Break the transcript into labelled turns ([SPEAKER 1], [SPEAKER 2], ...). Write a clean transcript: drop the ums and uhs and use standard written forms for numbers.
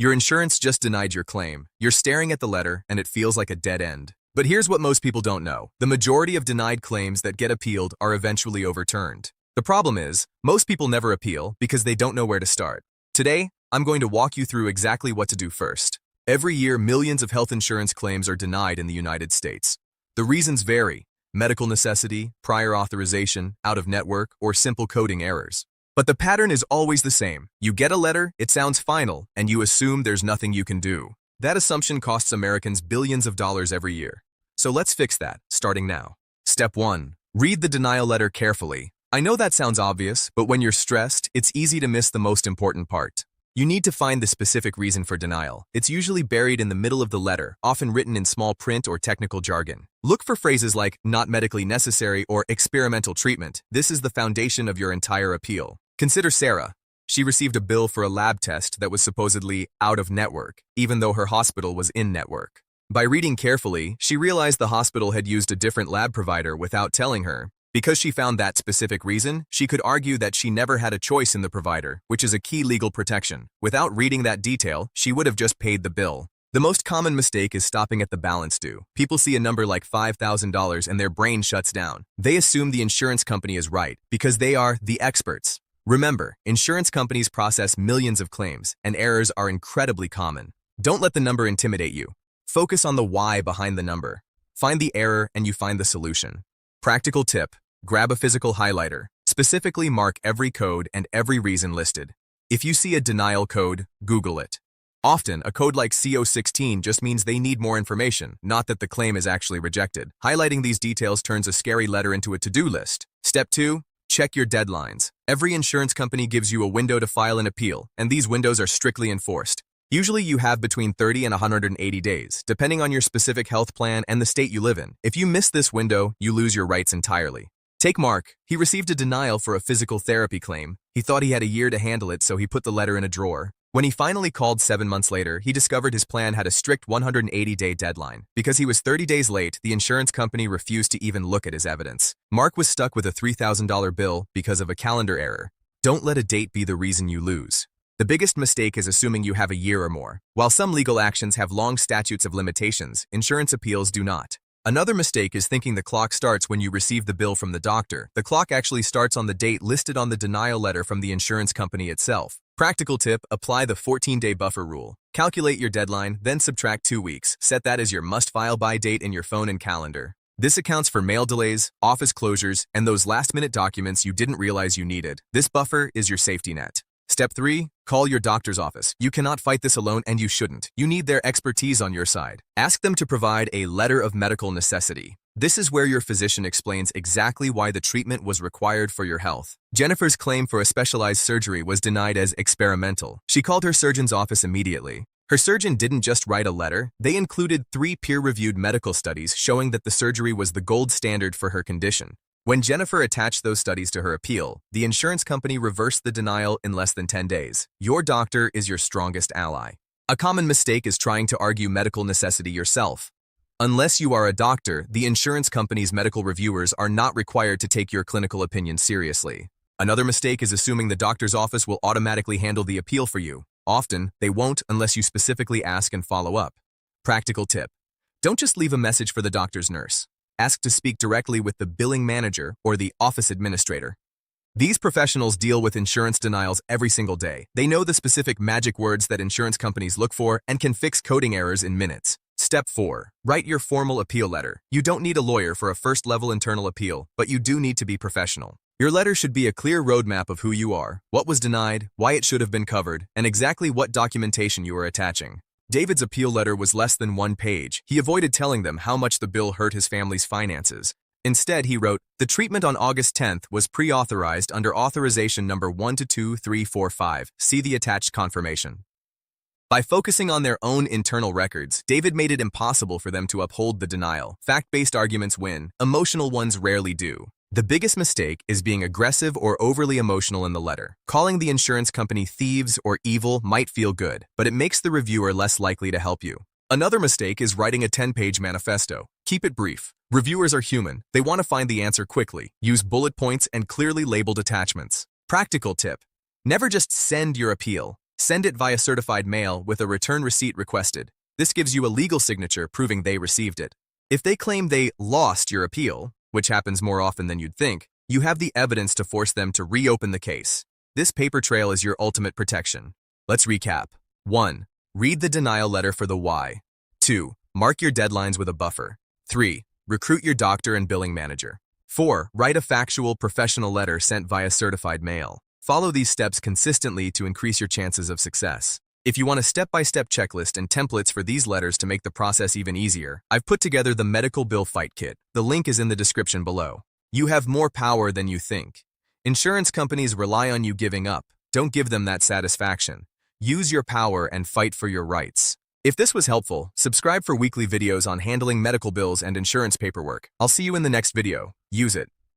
[SPEAKER 1] Your insurance just denied your claim. You're staring at the letter, and it feels like a dead end. But here's what most people don't know. The majority of denied claims that get appealed are eventually overturned. The problem is, most people never appeal because they don't know where to start. Today, I'm going to walk you through exactly what to do first. Every year, millions of health insurance claims are denied in the United States. The reasons vary: medical necessity, prior authorization, out-of-network, or simple coding errors. But the pattern is always the same. You get a letter, it sounds final, and you assume there's nothing you can do. That assumption costs Americans billions of dollars every year. So let's fix that, starting now. Step 1. Read the denial letter carefully. I know that sounds obvious, but when you're stressed, it's easy to miss the most important part. You need to find the specific reason for denial. It's usually buried in the middle of the letter, often written in small print or technical jargon. Look for phrases like "not medically necessary" or "experimental treatment." This is the foundation of your entire appeal. Consider Sarah. She received a bill for a lab test that was supposedly out of network, even though her hospital was in network. By reading carefully, she realized the hospital had used a different lab provider without telling her. Because she found that specific reason, she could argue that she never had a choice in the provider, which is a key legal protection. Without reading that detail, she would have just paid the bill. The most common mistake is stopping at the balance due. People see a number like $5,000 and their brain shuts down. They assume the insurance company is right because they are the experts. Remember, insurance companies process millions of claims, and errors are incredibly common. Don't let the number intimidate you. Focus on the why behind the number. Find the error and you find the solution. Practical tip: grab a physical highlighter. Specifically mark every code and every reason listed. If you see a denial code, Google it. Often, a code like CO16 just means they need more information, not that the claim is actually rejected. Highlighting these details turns a scary letter into a to-do list. Step 2. Check your deadlines. Every insurance company gives you a window to file an appeal, and these windows are strictly enforced. Usually you have between 30 and 180 days, depending on your specific health plan and the state you live in. If you miss this window, you lose your rights entirely. Take Mark. He received a denial for a physical therapy claim. He thought he had a year to handle it, so he put the letter in a drawer. When he finally called 7 months later, he discovered his plan had a strict 180-day deadline. Because he was 30 days late, the insurance company refused to even look at his evidence. Mark was stuck with a $3,000 bill because of a calendar error. Don't let a date be the reason you lose. The biggest mistake is assuming you have a year or more. While some legal actions have long statutes of limitations, insurance appeals do not. Another mistake is thinking the clock starts when you receive the bill from the doctor. The clock actually starts on the date listed on the denial letter from the insurance company itself. Practical tip: apply the 14-day buffer rule. Calculate your deadline, then subtract 2 weeks. Set that as your must-file-by date in your phone and calendar. This accounts for mail delays, office closures, and those last-minute documents you didn't realize you needed. This buffer is your safety net. Step 3. Call your doctor's office. You cannot fight this alone, and you shouldn't. You need their expertise on your side. Ask them to provide a letter of medical necessity. This is where your physician explains exactly why the treatment was required for your health. Jennifer's claim for a specialized surgery was denied as experimental. She called her surgeon's office immediately. Her surgeon didn't just write a letter. They included 3 peer-reviewed medical studies showing that the surgery was the gold standard for her condition. When Jennifer attached those studies to her appeal, the insurance company reversed the denial in less than 10 days. Your doctor is your strongest ally. A common mistake is trying to argue medical necessity yourself. Unless you are a doctor, the insurance company's medical reviewers are not required to take your clinical opinion seriously. Another mistake is assuming the doctor's office will automatically handle the appeal for you. Often, they won't unless you specifically ask and follow up. Practical tip: don't just leave a message for the doctor's nurse. Ask to speak directly with the billing manager or the office administrator. These professionals deal with insurance denials every single day. They know the specific magic words that insurance companies look for and can fix coding errors in minutes. Step 4. Write your formal appeal letter. You don't need a lawyer for a first-level internal appeal, but you do need to be professional. Your letter should be a clear roadmap of who you are, what was denied, why it should have been covered, and exactly what documentation you are attaching. David's appeal letter was less than 1 page. He avoided telling them how much the bill hurt his family's finances. Instead, he wrote, "The treatment on August 10th was pre-authorized under authorization number 122-345. See the attached confirmation." By focusing on their own internal records, David made it impossible for them to uphold the denial. Fact-based arguments win, emotional ones rarely do. The biggest mistake is being aggressive or overly emotional in the letter. Calling the insurance company thieves or evil might feel good, but it makes the reviewer less likely to help you. Another mistake is writing a 10-page manifesto. Keep it brief. Reviewers are human. They want to find the answer quickly. Use bullet points and clearly labeled attachments. Practical tip: never just send your appeal. Send it via certified mail with a return receipt requested. This gives you a legal signature proving they received it. If they claim they lost your appeal, which happens more often than you'd think, you have the evidence to force them to reopen the case. This paper trail is your ultimate protection. Let's recap. 1. Read the denial letter for the why. 2. Mark your deadlines with a buffer. 3. Recruit your doctor and billing manager. 4. Write a factual, professional letter sent via certified mail. Follow these steps consistently to increase your chances of success. If you want a step-by-step checklist and templates for these letters to make the process even easier, I've put together the Medical Bill Fight Kit. The link is in the description below. You have more power than you think. Insurance companies rely on you giving up. Don't give them that satisfaction. Use your power and fight for your rights. If this was helpful, subscribe for weekly videos on handling medical bills and insurance paperwork. I'll see you in the next video. Use it.